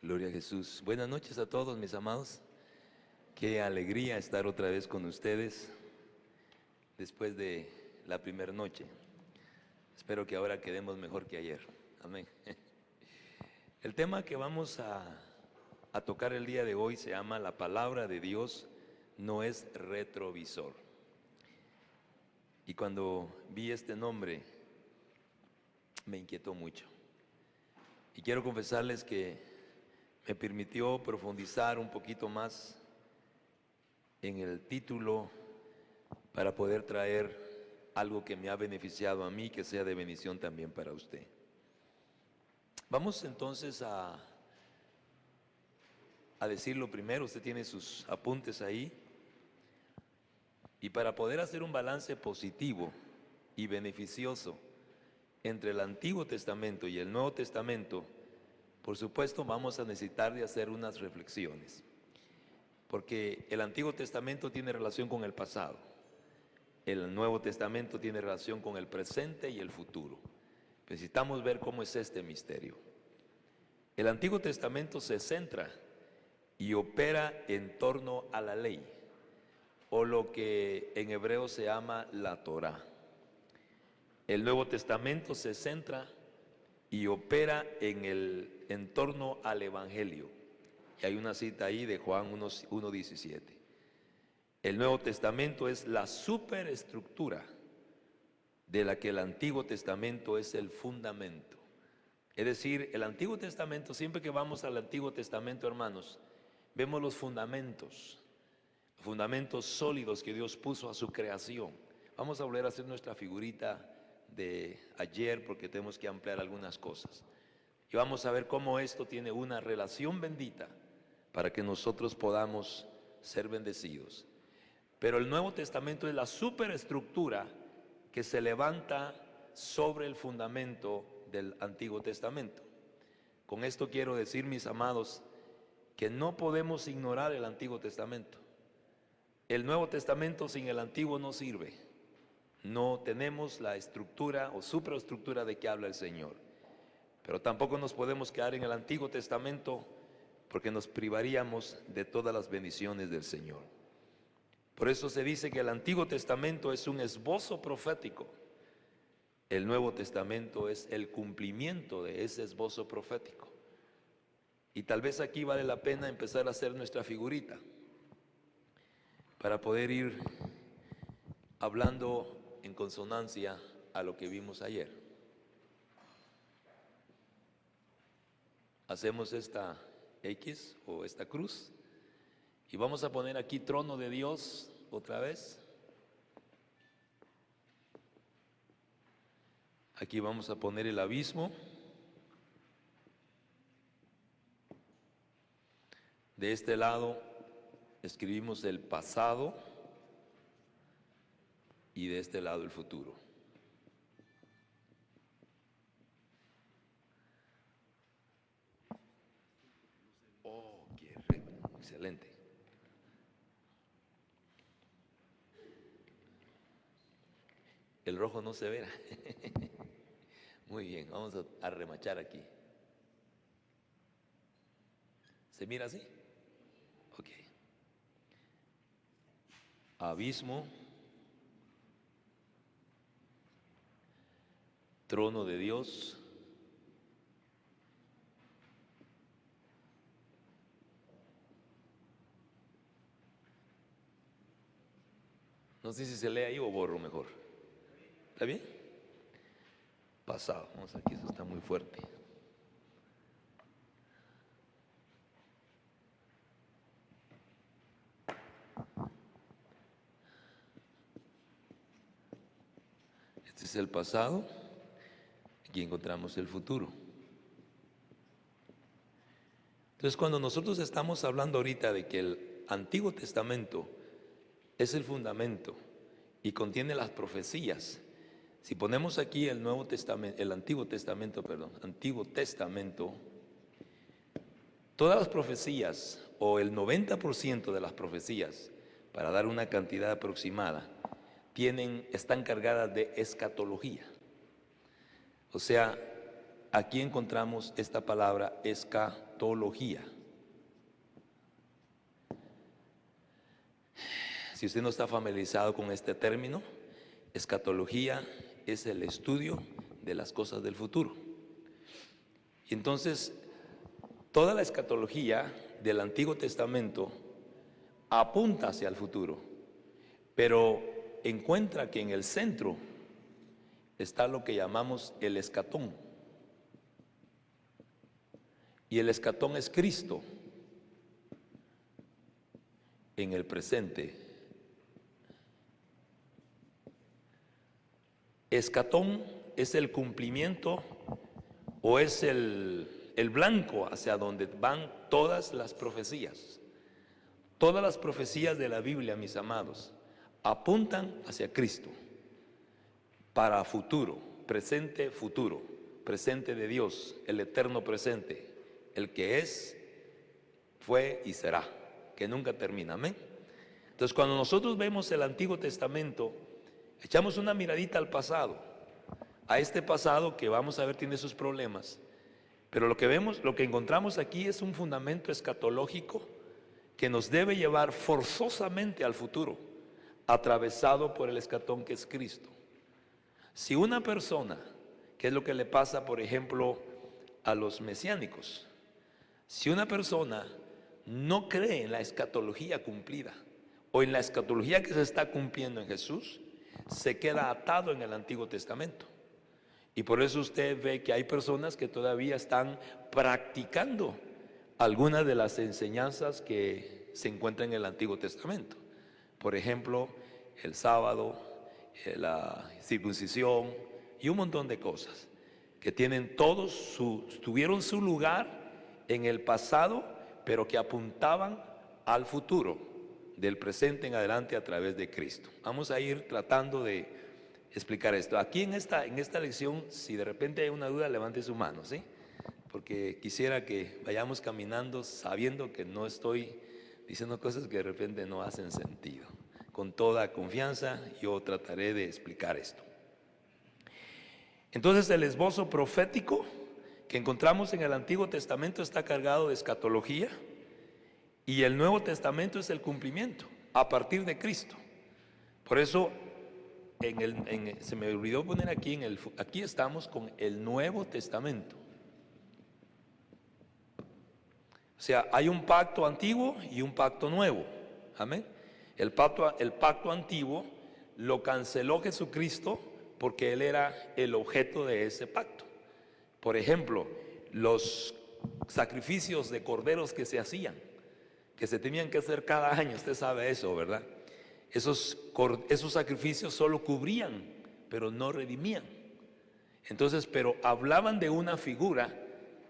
Gloria a Jesús. Buenas noches a todos, mis amados. Qué alegría estar otra vez con ustedes después de la primera noche. Espero que ahora quedemos mejor que ayer. Amén. El tema que vamos a tocar el día de hoy se llama La palabra de Dios no es retrovisor. Y cuando vi este nombre me inquietó mucho. Y quiero confesarles que me permitió profundizar un poquito más en el título para poder traer algo que me ha beneficiado a mí, que sea de bendición también para usted. Vamos entonces a decirlo primero. Usted tiene sus apuntes ahí. Y para poder hacer un balance positivo y beneficioso entre el Antiguo Testamento y el Nuevo Testamento, por supuesto vamos a necesitar de hacer unas reflexiones, porque el Antiguo Testamento tiene relación con el pasado, el Nuevo Testamento tiene relación con el presente y el futuro. Necesitamos ver cómo es este misterio. El Antiguo Testamento se centra y opera en torno a la ley, o lo que en hebreo se llama la Torá. El Nuevo Testamento se centra y opera en torno al Evangelio. Y hay una cita ahí de Juan 1:17. El Nuevo Testamento es la superestructura de la que el Antiguo Testamento es el fundamento. Es decir, el Antiguo Testamento, siempre que vamos al Antiguo Testamento, hermanos, vemos los fundamentos sólidos que Dios puso a su creación. Vamos a volver a hacer nuestra figurita de ayer porque tenemos que ampliar algunas cosas. Y vamos a ver cómo esto tiene una relación bendita para que nosotros podamos ser bendecidos. Pero el Nuevo Testamento es la superestructura que se levanta sobre el fundamento del Antiguo Testamento. Con esto quiero decir, mis amados, que no podemos ignorar el Antiguo Testamento. El Nuevo Testamento sin el Antiguo no sirve. No tenemos la estructura o superestructura de que habla el Señor. Pero tampoco nos podemos quedar en el Antiguo Testamento porque nos privaríamos de todas las bendiciones del Señor. Por eso se dice que el Antiguo Testamento es un esbozo profético. El Nuevo Testamento es el cumplimiento de ese esbozo profético. Y tal vez aquí vale la pena empezar a hacer nuestra figurita para poder ir hablando en consonancia a lo que vimos ayer. Hacemos esta X o esta cruz y vamos a poner aquí trono de Dios otra vez. Aquí vamos a poner el abismo. De este lado escribimos el pasado y de este lado el futuro. Oh, qué excelente. El rojo no se verá. Muy bien, vamos a remachar aquí. ¿Se mira así? Ok. Abismo, trono de Dios, no sé si se lee ahí o borro mejor. ¿Está bien? Pasado, vamos aquí, eso está muy fuerte. Este es el pasado, aquí encontramos el futuro. Entonces, cuando nosotros estamos hablando ahorita de que el Antiguo Testamento es el fundamento y contiene las profecías, si ponemos aquí el Antiguo Testamento, todas las profecías o el 90% de las profecías, para dar una cantidad aproximada, están cargadas de escatología. O sea, aquí encontramos esta palabra escatología. Si usted no está familiarizado con este término, escatología es el estudio de las cosas del futuro. Y entonces, toda la escatología del Antiguo Testamento apunta hacia el futuro, pero encuentra que en el centro está lo que llamamos el escatón. Y el escatón es Cristo en el presente. Escatón es el cumplimiento o es el blanco hacia donde van todas las profecías. Todas las profecías de la Biblia, mis amados, apuntan hacia Cristo para futuro, presente de Dios, el eterno presente, el que es, fue y será, que nunca termina, amén. Entonces, cuando nosotros vemos el Antiguo Testamento, echamos una miradita al pasado, a este pasado que vamos a ver tiene sus problemas, pero lo que vemos, lo que encontramos aquí es un fundamento escatológico que nos debe llevar forzosamente al futuro, atravesado por el escatón que es Cristo. Si una persona, que es lo que le pasa, por ejemplo, a los mesiánicos, si una persona no cree en la escatología cumplida o en la escatología que se está cumpliendo en Jesús, se queda atado en el Antiguo Testamento. Y por eso usted ve que hay personas que todavía están practicando algunas de las enseñanzas que se encuentran en el Antiguo Testamento. Por ejemplo, el sábado, la circuncisión y un montón de cosas que tienen tuvieron su lugar en el pasado, pero que apuntaban al futuro, del presente en adelante a través de Cristo. Vamos a ir tratando de explicar esto. Aquí en esta lección, si de repente hay una duda, levante su mano, ¿sí? Porque quisiera que vayamos caminando sabiendo que no estoy diciendo cosas que de repente no hacen sentido. Con toda confianza yo trataré de explicar esto. Entonces, el esbozo profético que encontramos en el Antiguo Testamento está cargado de escatología, y el Nuevo Testamento es el cumplimiento a partir de Cristo. Por eso se me olvidó poner aquí, aquí estamos con el Nuevo Testamento. O sea, hay un pacto antiguo y un pacto nuevo. Amén. El pacto antiguo lo canceló Jesucristo porque Él era el objeto de ese pacto. Por ejemplo, los sacrificios de corderos que se hacían, que se tenían que hacer cada año, usted sabe eso, ¿verdad? Esos sacrificios solo cubrían, pero no redimían. Entonces, pero hablaban de una figura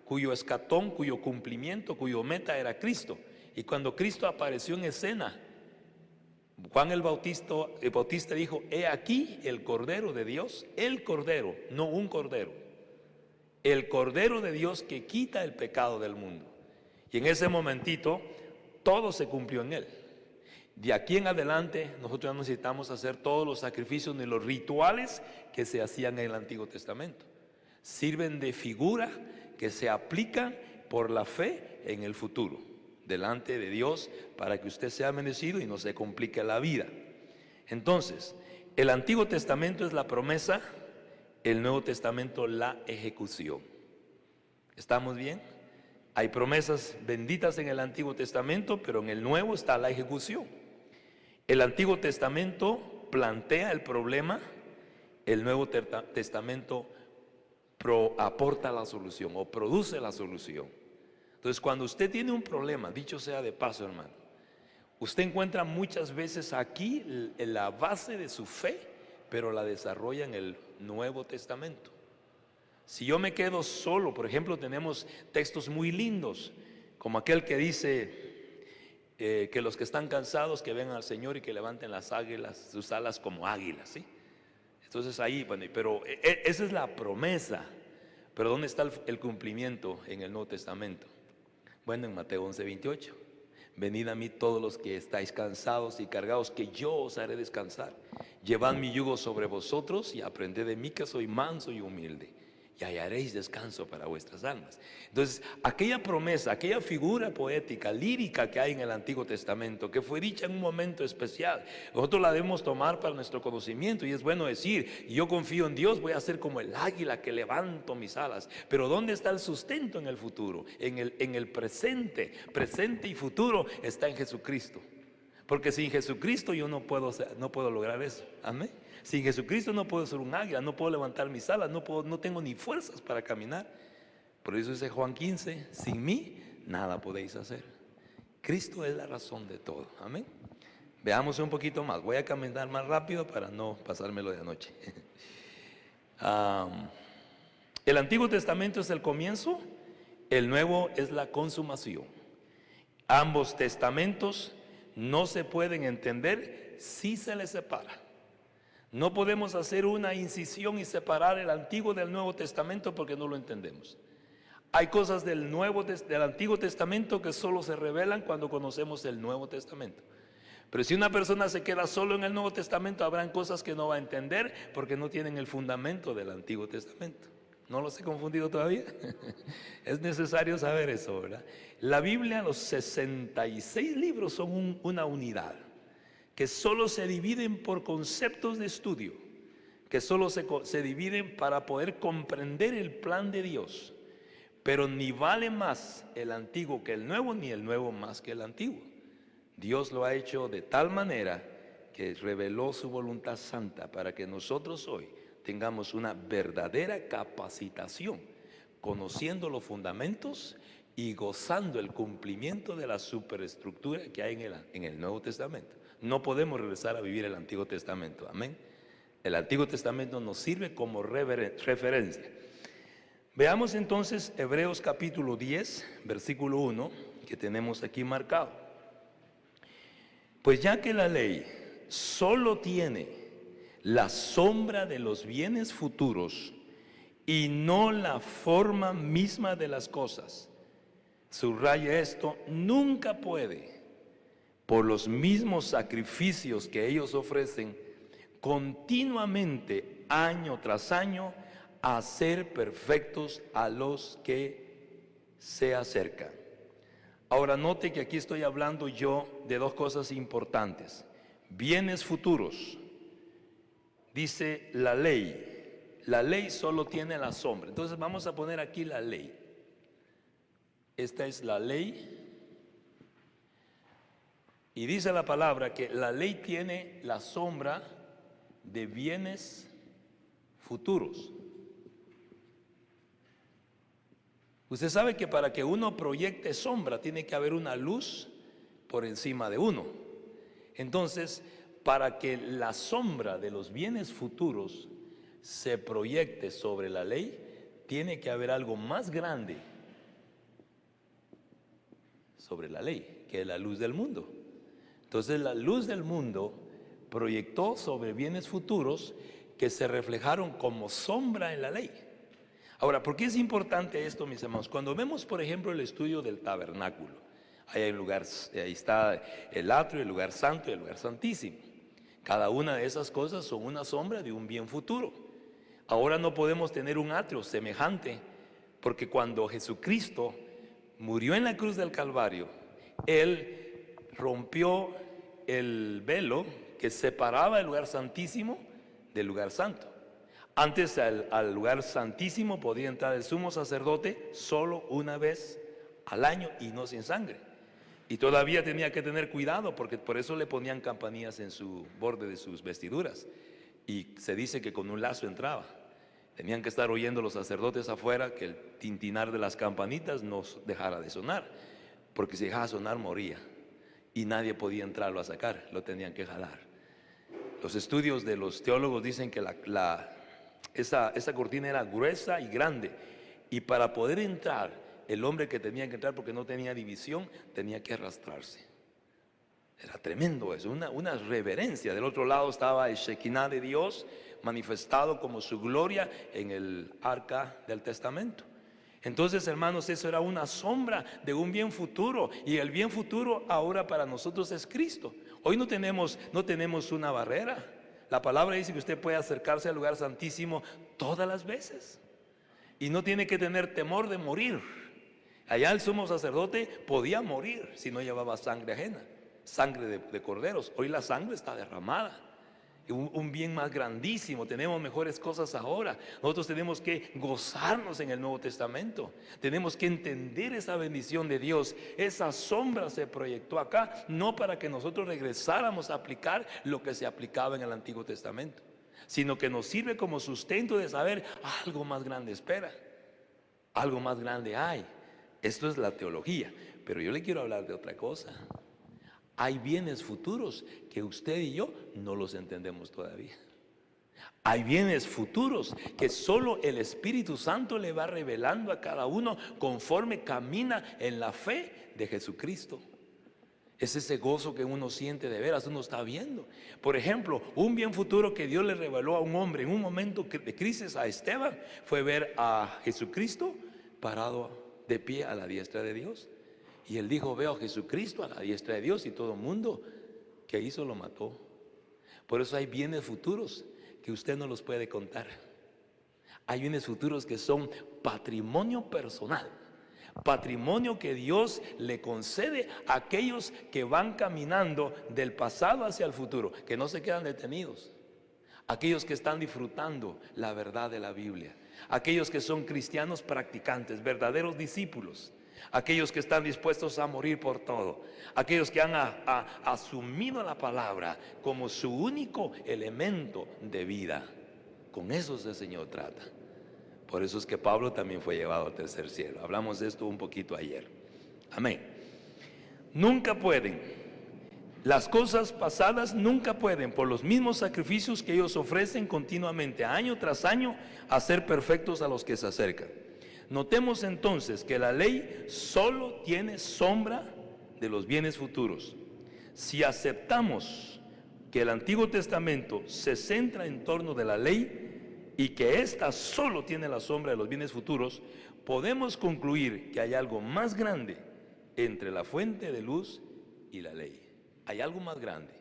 cuyo escatón, cuyo cumplimiento, cuyo meta era Cristo. Y cuando Cristo apareció en escena, Juan el Bautista dijo: he aquí el Cordero de Dios, el Cordero, no un cordero, el Cordero de Dios que quita el pecado del mundo. Y en ese momentito todo se cumplió en Él. De aquí en adelante nosotros no necesitamos hacer todos los sacrificios ni los rituales que se hacían en el Antiguo Testamento. Sirven de figura que se aplican por la fe en el futuro, delante de Dios, para que usted sea bendecido y no se complique la vida. Entonces, el Antiguo Testamento es la promesa, el Nuevo Testamento la ejecución. ¿Estamos bien? Hay promesas benditas en el Antiguo Testamento, pero en el Nuevo está la ejecución. El Antiguo Testamento plantea el problema, el Nuevo Testamento aporta la solución o produce la solución. Entonces, cuando usted tiene un problema, dicho sea de paso, hermano, usted encuentra muchas veces aquí la base de su fe, pero la desarrolla en el Nuevo Testamento. Si yo me quedo solo, por ejemplo, tenemos textos muy lindos, como aquel que dice que los que están cansados que vengan al Señor y que levanten sus alas como águilas, ¿sí? Entonces ahí, bueno, pero esa es la promesa. Pero ¿dónde está el cumplimiento en el Nuevo Testamento? Bueno, en Mateo 11:28. Venid a mí todos los que estáis cansados y cargados, que yo os haré descansar. Llevad mi yugo sobre vosotros y aprended de mí, que soy manso y humilde, y hallaréis descanso para vuestras almas. Entonces, aquella promesa, aquella figura poética, lírica que hay en el Antiguo Testamento, que fue dicha en un momento especial, nosotros la debemos tomar para nuestro conocimiento. Y es bueno decir, yo confío en Dios, voy a ser como el águila que levanto mis alas. Pero ¿dónde está el sustento en el futuro? En el presente y futuro está en Jesucristo. Porque sin Jesucristo yo no puedo lograr eso. Amén. Sin Jesucristo no puedo ser un águila, no puedo levantar mis alas, no tengo ni fuerzas para caminar. Por eso dice Juan 15, sin mí nada podéis hacer. Cristo es la razón de todo. Amén. Veamos un poquito más. Voy a caminar más rápido para no pasármelo de anoche. El Antiguo Testamento es el comienzo, el Nuevo es la consumación. Ambos testamentos no se pueden entender si se les separa. No podemos hacer una incisión y separar el Antiguo del Nuevo Testamento porque no lo entendemos. Hay cosas del Antiguo Testamento que solo se revelan cuando conocemos el Nuevo Testamento. Pero si una persona se queda solo en el Nuevo Testamento, habrán cosas que no va a entender porque no tienen el fundamento del Antiguo Testamento. ¿No los he confundido todavía? Es necesario saber eso, ¿verdad? La Biblia, los 66 libros son una unidad, que solo se dividen por conceptos de estudio, que solo se dividen para poder comprender el plan de Dios. Pero ni vale más el antiguo que el nuevo, ni el nuevo más que el antiguo. Dios lo ha hecho de tal manera que reveló su voluntad santa para que nosotros hoy tengamos una verdadera capacitación, conociendo los fundamentos y gozando el cumplimiento de la superestructura que hay en el Nuevo Testamento. No podemos regresar a vivir el Antiguo Testamento, amén. El Antiguo Testamento nos sirve como referencia. Veamos entonces Hebreos capítulo 10, versículo 1, que tenemos aquí marcado. Pues ya que la ley solo tiene la sombra de los bienes futuros y no la forma misma de las cosas, subraya esto, nunca puede, por los mismos sacrificios que ellos ofrecen continuamente, año tras año, hacer perfectos a los que se acercan. Ahora note que aquí estoy hablando yo de dos cosas importantes. Bienes futuros. Dice la ley solo tiene la sombra. Entonces vamos a poner aquí la ley. Esta es la ley. Y dice la palabra que la ley tiene la sombra de bienes futuros. Usted sabe que para que uno proyecte sombra tiene que haber una luz por encima de uno. Entonces, para que la sombra de los bienes futuros se proyecte sobre la ley, tiene que haber algo más grande sobre la ley, que es la luz del mundo. Entonces la luz del mundo proyectó sobre bienes futuros que se reflejaron como sombra en la ley. Ahora, ¿por qué es importante esto, mis hermanos? Cuando vemos, por ejemplo, el estudio del tabernáculo, ahí está el atrio, el lugar santo y el lugar santísimo. Cada una de esas cosas son una sombra de un bien futuro. Ahora no podemos tener un atrio semejante, porque cuando Jesucristo murió en la cruz del Calvario, Él rompió el velo que separaba el lugar santísimo del lugar santo. Antes al lugar santísimo podía entrar el sumo sacerdote solo una vez al año y no sin sangre. Y todavía tenía que tener cuidado porque por eso le ponían campanillas en su borde de sus vestiduras. Y se dice que con un lazo entraba. Tenían que estar oyendo los sacerdotes afuera que el tintinar de las campanitas no dejara de sonar, porque si dejaba sonar moría. Y nadie podía entrarlo a sacar, lo tenían que jalar. Los estudios de los teólogos dicen que esa cortina era gruesa y grande, y para poder entrar, el hombre que tenía que entrar, porque no tenía división, tenía que arrastrarse. Era tremendo eso, una reverencia. Del otro lado estaba el Shekinah de Dios, manifestado como su gloria en el arca del testamento. Entonces, hermanos, eso era una sombra de un bien futuro, y el bien futuro ahora para nosotros es Cristo. Hoy no tenemos una barrera. La palabra dice que usted puede acercarse al lugar santísimo todas las veces. y no tiene que tener temor de morir. Allá el sumo sacerdote podía morir si no llevaba sangre ajena, sangre de corderos. Hoy la sangre está derramada. Un bien más grandísimo, tenemos mejores cosas ahora. Nosotros tenemos que gozarnos en el Nuevo Testamento, tenemos que entender esa bendición de Dios. Esa sombra se proyectó acá, no para que nosotros regresáramos a aplicar lo que se aplicaba en el Antiguo Testamento, sino que nos sirve como sustento de saber algo más grande espera, algo más grande hay. Esto es la teología, pero yo le quiero hablar de otra cosa. Hay bienes futuros que usted y yo no los entendemos todavía. Hay bienes futuros que solo el Espíritu Santo le va revelando a cada uno conforme camina en la fe de Jesucristo. Es ese gozo que uno siente de veras, uno está viendo. Por ejemplo, un bien futuro que Dios le reveló a un hombre en un momento de crisis a Esteban fue ver a Jesucristo parado de pie a la diestra de Dios. Y él dijo: veo a Jesucristo a la diestra de Dios, y todo el mundo que hizo lo mató. Por eso hay bienes futuros que usted no los puede contar. Hay bienes futuros que son patrimonio personal, patrimonio que Dios le concede a aquellos que van caminando del pasado hacia el futuro, que no se quedan detenidos. Aquellos que están disfrutando la verdad de la Biblia, aquellos que son cristianos practicantes, verdaderos discípulos, aquellos que están dispuestos a morir por todo, aquellos que han asumido la palabra como su único elemento de vida. Con esos el Señor trata. Por eso es que Pablo también fue llevado al tercer cielo. Hablamos de esto un poquito ayer. Amén. Nunca pueden, las cosas pasadas nunca pueden, por los mismos sacrificios que ellos ofrecen continuamente, año tras año, hacer perfectos a los que se acercan. Notemos entonces que la ley solo tiene sombra de los bienes futuros. Si aceptamos que el Antiguo Testamento se centra en torno de la ley y que ésta solo tiene la sombra de los bienes futuros, podemos concluir que hay algo más grande entre la fuente de luz y la ley. Hay algo más grande.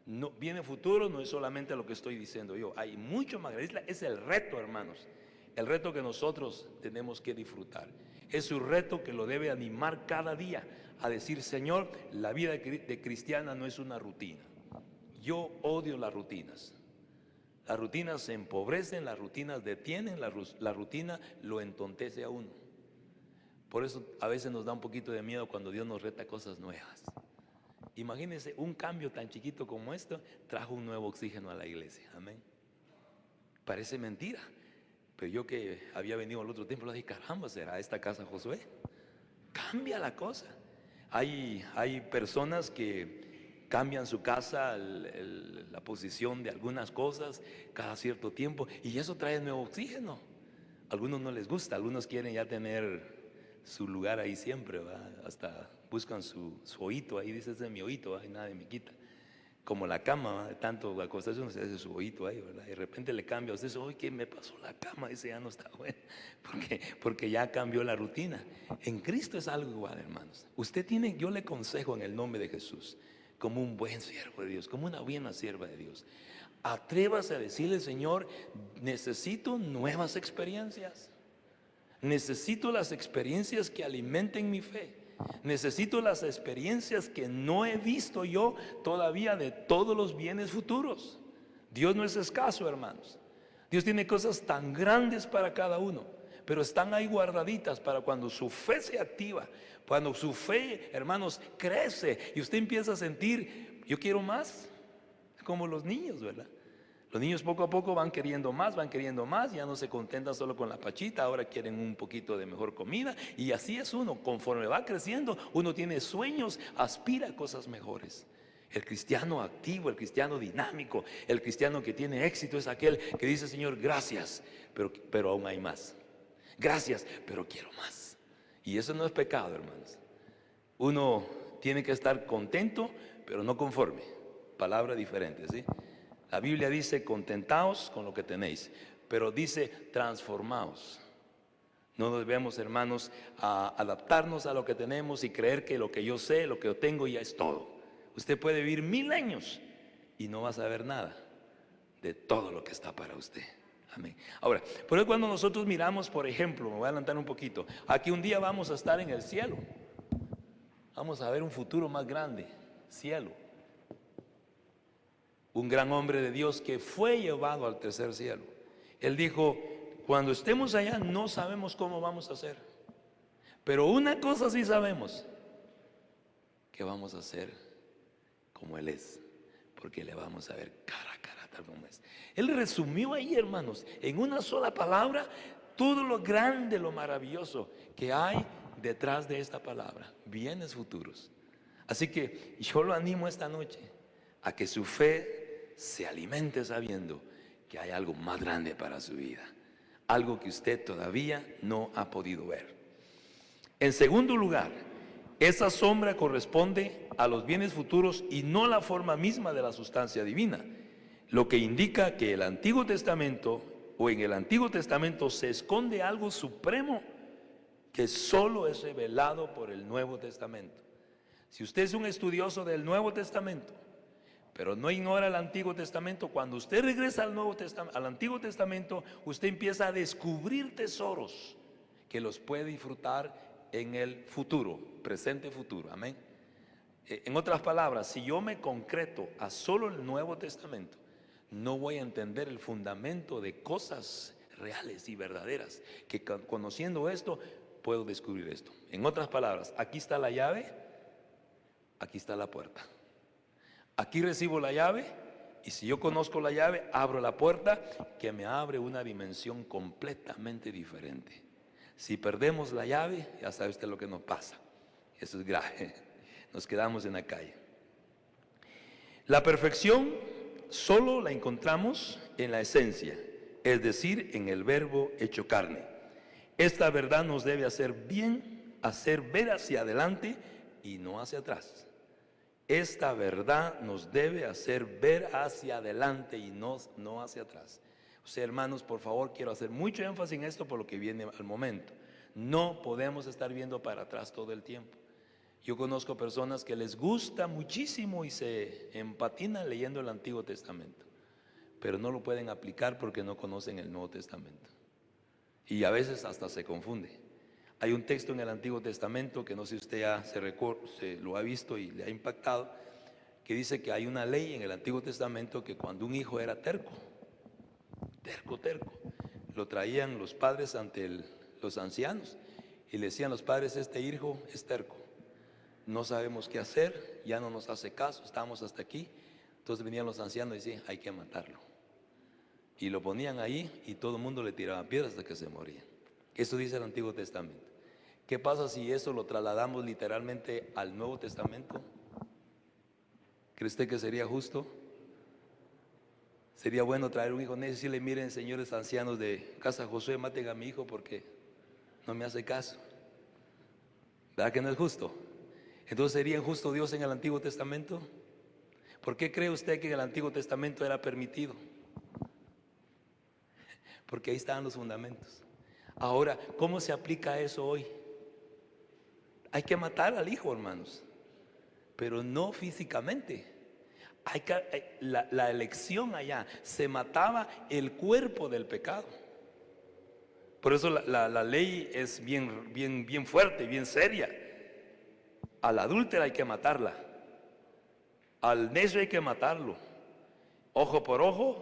No, bienes futuros no es solamente lo que estoy diciendo yo, hay mucho más grande. Es el reto, hermanos. El reto que nosotros tenemos que disfrutar. Es un reto que lo debe animar cada día a decir: Señor, la vida de cristiana no es una rutina. Yo odio las rutinas. Las rutinas se empobrecen, las rutinas detienen, la rutina lo entontece a uno. Por eso a veces nos da un poquito de miedo cuando Dios nos reta cosas nuevas. Imagínense, un cambio tan chiquito como esto trajo un nuevo oxígeno a la iglesia. Amén. Parece mentira. Pero yo que había venido al otro tiempo, le dije: caramba, ¿será esta casa Josué? Cambia la cosa. Hay personas que cambian su casa, la posición de algunas cosas cada cierto tiempo, y eso trae nuevo oxígeno. A algunos no les gusta, algunos quieren ya tener su lugar ahí siempre, ¿verdad? Hasta buscan su oíto ahí, dice: ese es mi oíto, y nadie me quita. Como la cama, de tanto acostarse uno se hace su oído ahí, ¿verdad? Y de repente le cambia a usted: hoy ¿qué me pasó la cama? Ese ya no está bueno, porque ya cambió la rutina. En Cristo es algo igual, hermanos. Usted tiene, yo le aconsejo en el nombre de Jesús, como un buen siervo de Dios, como una buena sierva de Dios, atrévase a decirle: Señor, necesito nuevas experiencias. Necesito las experiencias que alimenten mi fe. Necesito las experiencias que no he visto yo todavía de todos los bienes futuros. Dios no es escaso, hermanos. Dios tiene cosas tan grandes para cada uno, pero están ahí guardaditas para cuando su fe se activa, cuando su fe, hermanos, crece y usted empieza a sentir: yo quiero más, como los niños, ¿verdad? Los niños poco a poco van queriendo más, ya no se contentan solo con la pachita, ahora quieren un poquito de mejor comida, y así es uno. Conforme va creciendo, uno tiene sueños, aspira a cosas mejores. El cristiano activo, el cristiano dinámico, el cristiano que tiene éxito es aquel que dice: Señor, gracias, pero aún hay más. Gracias, pero quiero más. Y eso no es pecado, hermanos. Uno tiene que estar contento, pero no conforme. Palabra diferente, ¿sí? La Biblia dice: contentaos con lo que tenéis, pero dice: transformaos. No debemos, hermanos, adaptarnos a lo que tenemos y creer que lo que yo sé, lo que yo tengo ya es todo. Usted puede vivir 1000 años y no va a saber nada de todo lo que está para usted. Amén. Ahora, por eso cuando nosotros miramos, por ejemplo, me voy a adelantar un poquito, aquí un día vamos a estar en el cielo, vamos a ver un futuro más grande, cielo. Un gran hombre de Dios que fue llevado al tercer cielo. Él dijo, cuando estemos allá no sabemos cómo vamos a hacer, pero una cosa sí sabemos, que vamos a hacer como Él es, porque le vamos a ver cara a cara tal como es. Él resumió ahí, hermanos, en una sola palabra, todo lo grande, lo maravilloso que hay detrás de esta palabra, bienes futuros. Así que yo lo animo esta noche a que su fe se alimente sabiendo que hay algo más grande para su vida, algo que usted todavía no ha podido ver. En segundo lugar, esa sombra corresponde a los bienes futuros y no la forma misma de la sustancia divina, lo que indica que el Antiguo Testamento o en el Antiguo Testamento se esconde algo supremo que solo es revelado por el Nuevo Testamento. Si usted es un estudioso del Nuevo Testamento, pero no ignora el Antiguo Testamento, cuando usted regresa al Antiguo Testamento, usted empieza a descubrir tesoros que los puede disfrutar en el futuro, presente futuro, amén. En otras palabras, si yo me concreto a solo el Nuevo Testamento, no voy a entender el fundamento de cosas reales y verdaderas, que conociendo esto, puedo descubrir esto. En otras palabras, aquí está la llave, aquí está la puerta. Aquí recibo la llave y si yo conozco la llave, abro la puerta que me abre una dimensión completamente diferente. Si perdemos la llave, ya sabe usted lo que nos pasa. Eso es grave. Nos quedamos en la calle. La perfección solo la encontramos en la esencia, es decir, en el Verbo hecho carne. Esta verdad nos debe hacer ver hacia adelante y no hacia atrás. Esta verdad nos debe hacer ver hacia adelante y no hacia atrás. O sea, hermanos, por favor, quiero hacer mucho énfasis en esto por lo que viene al momento. No podemos estar viendo para atrás todo el tiempo. Yo conozco personas que les gusta muchísimo y se empatinan leyendo el Antiguo Testamento, pero no lo pueden aplicar porque no conocen el Nuevo Testamento. Y a veces hasta se confunde. Hay un texto en el Antiguo Testamento que no sé si usted ya se lo ha visto y le ha impactado, que dice que hay una ley en el Antiguo Testamento que cuando un hijo era terco, lo traían los padres ante los ancianos y le decían los padres, este hijo es terco, no sabemos qué hacer, ya no nos hace caso, estamos hasta aquí. Entonces venían los ancianos y decían, hay que matarlo. Y lo ponían ahí y todo el mundo le tiraba piedras hasta que se moría. Eso dice el Antiguo Testamento. ¿Qué pasa si eso lo trasladamos literalmente al Nuevo Testamento? ¿Cree usted que sería justo? Sería bueno traer un hijo necio y decirle, miren, señores ancianos de casa Josué, maten a mi hijo porque no me hace caso. ¿Verdad que no es justo? Entonces, ¿sería injusto Dios en el Antiguo Testamento? ¿Por qué cree usted que en el Antiguo Testamento era permitido? Porque ahí estaban los fundamentos. Ahora, ¿cómo se aplica eso hoy? Hay que matar al hijo, hermanos, pero no físicamente. La elección allá, se mataba el cuerpo del pecado. Por eso la ley es bien fuerte, bien seria. A la adúltera hay que matarla, al necio hay que matarlo, ojo por ojo,